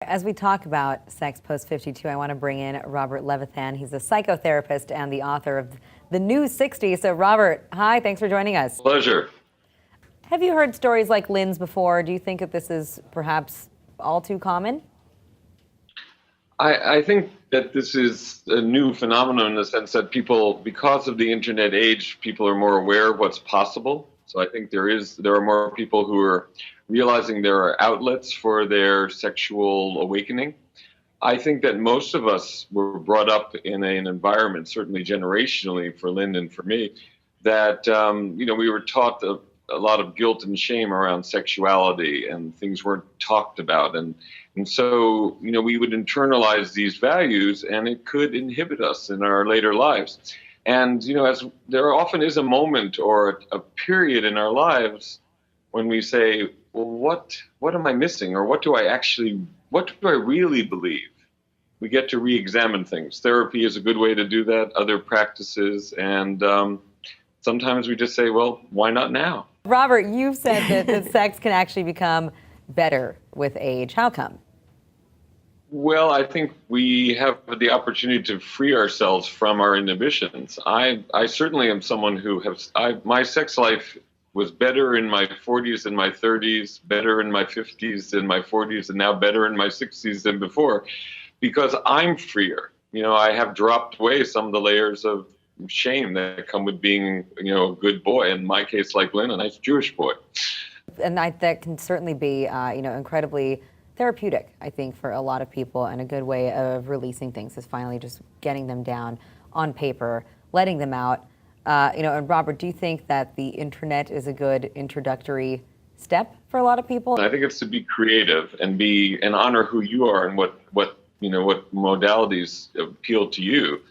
As we talk about sex post 52, I want to bring in Robert Levithan. He's a psychotherapist and the author of The New 60. So, Robert, hi, thanks for joining us. Pleasure. Have you heard stories like Lynn's before? Do you think that this is perhaps all too common? I think that this is a new phenomenon in the sense that people, because of the internet age, people are more aware of what's possible. So I think there are more people who are realizing there are outlets for their sexual awakening. I think that most of us were brought up in an environment, certainly generationally for Lynn and for me, that we were taught a lot of guilt and shame around sexuality, and things weren't talked about, and so we would internalize these values, and it could inhibit us in our later lives. And as there often is a moment or a period in our lives when we say, well, what am I missing, or what do I really believe? We get to re-examine things. Therapy is a good way to do that, other practices, and sometimes we just say, well, why not now? Robert, you've said that sex can actually become better with age. How come? Well, I think we have the opportunity to free ourselves from our inhibitions. I certainly am someone who my sex life was better in my 40s than my 30s, better in my 50s than my 40s, and now better in my 60s than before, because I'm freer. I have dropped away some of the layers of shame that come with being, a good boy. In my case, like Lynn, a nice Jewish boy. And that can certainly be, incredibly therapeutic, I think, for a lot of people, and a good way of releasing things is finally just getting them down on paper, letting them out. And Robert, do you think that the internet is a good introductory step for a lot of people? I think it's to be creative and honor who you are and what modalities appeal to you.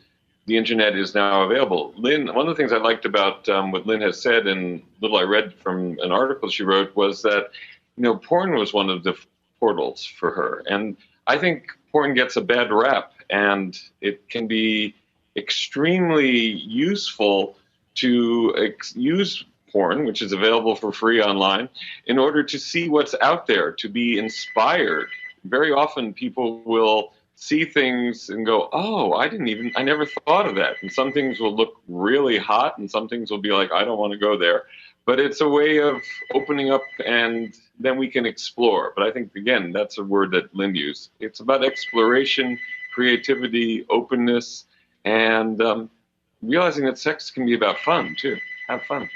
The internet is now available. Lynn, one of the things I liked about what Lynn has said, and little I read from an article she wrote, was that porn was one of the portals for her. And I think porn gets a bad rap, and it can be extremely useful to use porn, which is available for free online, in order to see what's out there, to be inspired. Very often people will see things and go, oh, I never thought of that. And some things will look really hot, and some things will be like, I don't want to go there. But it's a way of opening up, and then we can explore. But I think, again, that's a word that Lynn used. It's about exploration, creativity, openness, and realizing that sex can be about fun, too. Have fun.